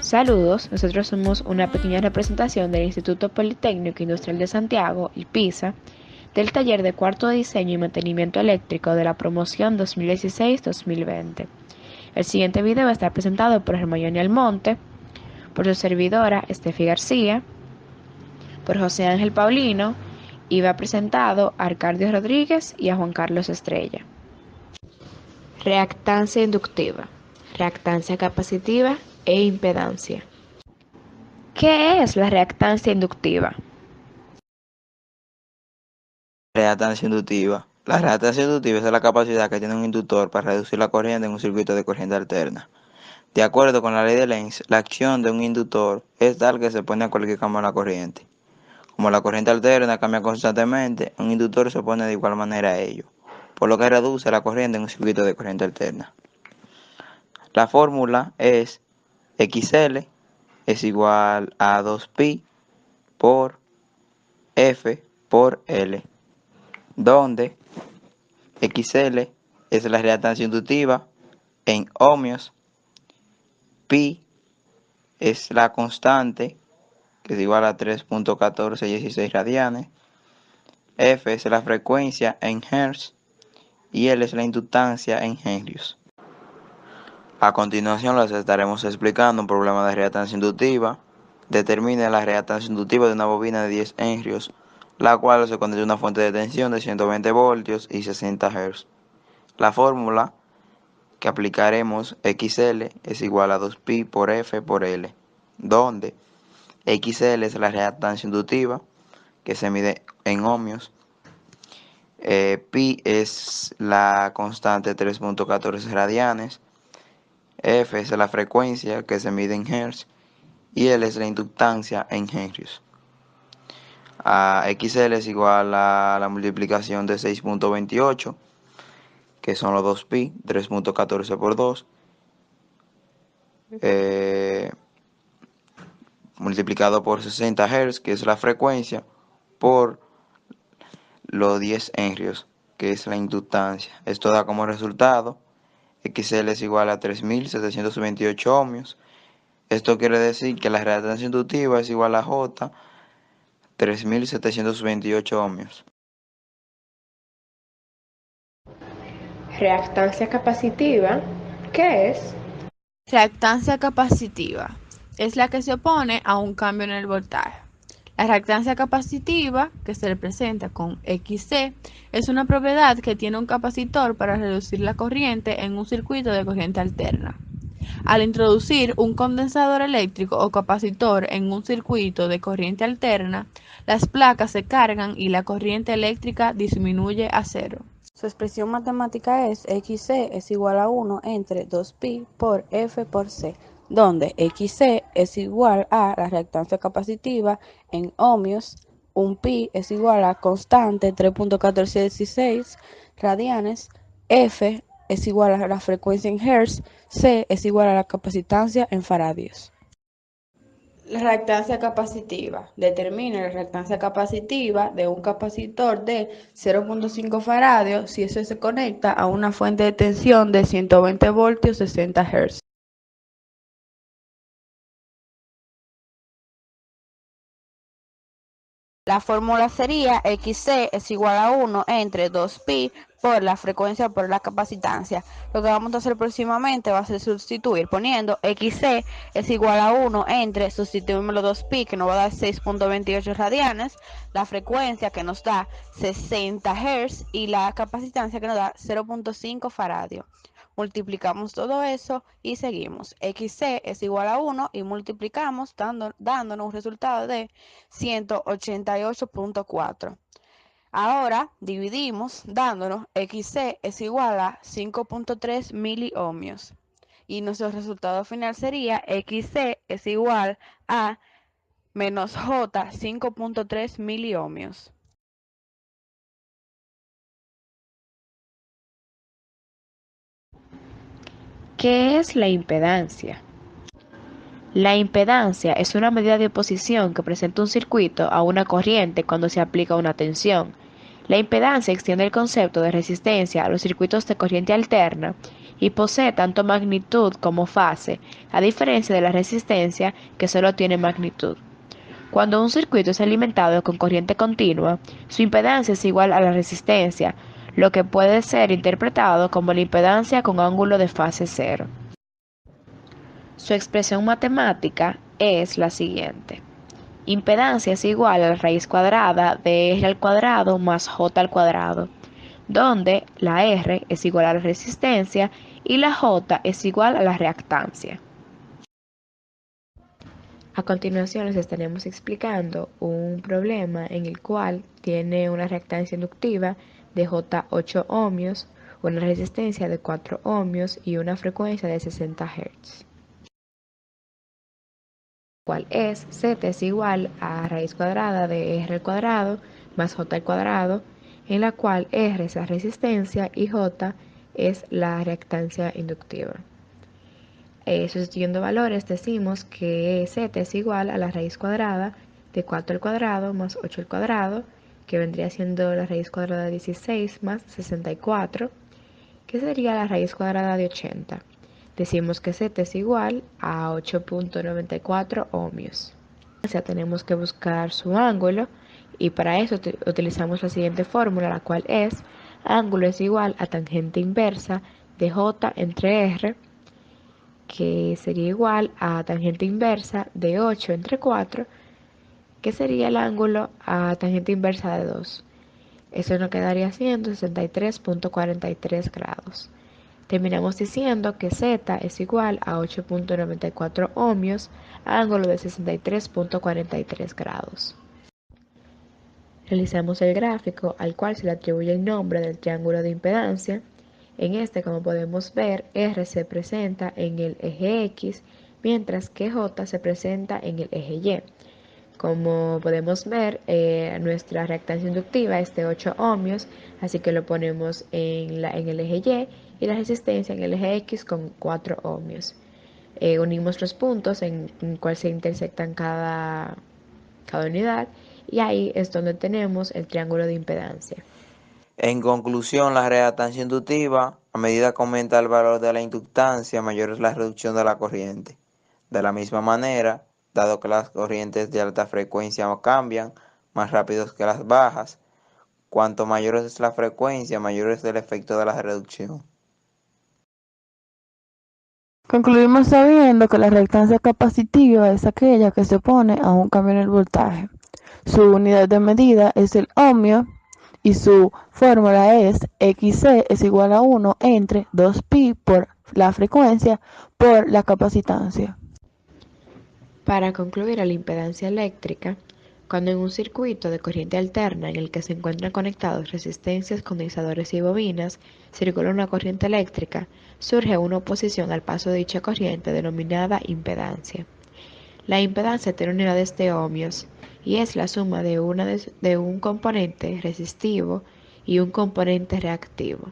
Saludos, nosotros somos una pequeña representación del Instituto Politécnico Industrial de Santiago, IPISA, del taller de cuarto de diseño y mantenimiento eléctrico de la promoción 2016-2020. El siguiente video va a estar presentado por Hermione Almonte, por su servidora Estefi García, por José Ángel Paulino y va presentado a Arcadio Rodríguez y a Juan Carlos Estrella. Reactancia inductiva, reactancia capacitiva e impedancia. ¿Qué es la reactancia inductiva? Reactancia inductiva. La reactancia inductiva es la capacidad que tiene un inductor para reducir la corriente en un circuito de corriente alterna. De acuerdo con la ley de Lenz, la acción de un inductor es tal que se opone a cualquier cambio en la corriente. Como la corriente alterna cambia constantemente, un inductor se opone de igual manera a ello, por lo que reduce la corriente en un circuito de corriente alterna. La fórmula es XL es igual a 2pi por F por L, donde XL es la reactancia inductiva en ohmios, pi es la constante, que es igual a 3.1416 radianes, F es la frecuencia en hertz y L es la inductancia en henrios. A continuación les estaremos explicando un problema de reactancia inductiva. Determine la reactancia inductiva de una bobina de 10 henrios, la cual se conecta a una fuente de tensión de 120 voltios y 60 Hz. La fórmula que aplicaremos XL es igual a 2pi por F por L, donde XL es la reactancia inductiva que se mide en ohmios, pi es la constante 3.14 radianes, F es la frecuencia que se mide en hertz y L es la inductancia en henrios. XL es igual a la multiplicación de 6.28, que son los 2pi, 3.14 por 2, multiplicado por 60 Hz, que es la frecuencia, por los 10 henrios, que es la inductancia. Esto da como resultado XL es igual a 3728 ohmios. Esto quiere decir que la reactancia inductiva es igual a J, 3728 ohmios. Reactancia capacitiva, ¿qué es? Reactancia capacitiva es la que se opone a un cambio en el voltaje. La reactancia capacitiva, que se representa con XC, es una propiedad que tiene un capacitor para reducir la corriente en un circuito de corriente alterna. Al introducir un condensador eléctrico o capacitor en un circuito de corriente alterna, las placas se cargan y la corriente eléctrica disminuye a cero. Su expresión matemática es XC es igual a 1 entre 2pi por F por C, donde XC es igual a la reactancia capacitiva en ohmios, un pi es igual a constante 3.1416 radianes, F es igual a la frecuencia en hertz, C es igual a la capacitancia en faradios. La reactancia capacitiva. Determina la reactancia capacitiva de un capacitor de 0.5 faradios si eso se conecta a una fuente de tensión de 120 voltios 60 Hz. La fórmula sería XC es igual a 1 entre 2pi por la frecuencia por la capacitancia. Lo que vamos a hacer próximamente va a ser sustituir poniendo XC es igual a 1 entre, sustituimos los 2pi que nos va a dar 6.28 radianes, la frecuencia que nos da 60 Hz y la capacitancia que nos da 0.5 faradio. Multiplicamos todo eso y seguimos. XC es igual a 1 y multiplicamos dándonos un resultado de 188.4. Ahora dividimos dándonos XC es igual a 5.3 miliohmios. Y nuestro resultado final sería XC es igual a menos J 5.3 miliohmios. ¿Qué es la impedancia? La impedancia es una medida de oposición que presenta un circuito a una corriente cuando se aplica una tensión. La impedancia extiende el concepto de resistencia a los circuitos de corriente alterna y posee tanto magnitud como fase, a diferencia de la resistencia que solo tiene magnitud. Cuando un circuito es alimentado con corriente continua, su impedancia es igual a la resistencia, lo que puede ser interpretado como la impedancia con ángulo de fase cero. Su expresión matemática es la siguiente. Impedancia es igual a la raíz cuadrada de R al cuadrado más J al cuadrado, donde la R es igual a la resistencia y la J es igual a la reactancia. A continuación les estaremos explicando un problema en el cual tiene una reactancia inductiva de J8 ohmios, una resistencia de 4 ohmios y una frecuencia de 60 Hz. Cual es Z es igual a raíz cuadrada de R al cuadrado más J al cuadrado, en la cual R es la resistencia y J es la reactancia inductiva. Sustituyendo valores decimos que Z es igual a la raíz cuadrada de 4 al cuadrado más 8 al cuadrado, que vendría siendo la raíz cuadrada de 16 más 64, que sería la raíz cuadrada de 80. Decimos que Z es igual a 8.94 ohmios. Ya tenemos que buscar su ángulo y para eso utilizamos la siguiente fórmula, la cual es ángulo es igual a tangente inversa de J entre R, que sería igual a tangente inversa de 8 entre 4, que sería el ángulo a tangente inversa de 2. Eso nos quedaría siendo 63.43 grados. Terminamos diciendo que Z es igual a 8.94 ohmios, ángulo de 63.43 grados. Realizamos el gráfico al cual se le atribuye el nombre del triángulo de impedancia. En este, como podemos ver, R se presenta en el eje X, mientras que J se presenta en el eje Y. Como podemos ver, nuestra reactancia inductiva es de 8 ohmios, así que lo ponemos en el eje Y la resistencia en el eje X con 4 ohmios. Unimos los puntos en cual se intersectan cada unidad y ahí es donde tenemos el triángulo de impedancia. En conclusión, la reactancia inductiva, a medida que aumenta el valor de la inductancia, mayor es la reducción de la corriente. De la misma manera, dado que las corrientes de alta frecuencia cambian más rápido que las bajas, cuanto mayor es la frecuencia, mayor es el efecto de la reducción. Concluimos sabiendo que la reactancia capacitiva es aquella que se opone a un cambio en el voltaje. Su unidad de medida es el ohmio y su fórmula es XC es igual a 1 entre 2pi por la frecuencia por la capacitancia. Para concluir a la impedancia eléctrica, cuando en un circuito de corriente alterna en el que se encuentran conectados resistencias, condensadores y bobinas, circula una corriente eléctrica, surge una oposición al paso de dicha corriente denominada impedancia. La impedancia tiene unidades de ohmios y es la suma de un componente resistivo y un componente reactivo.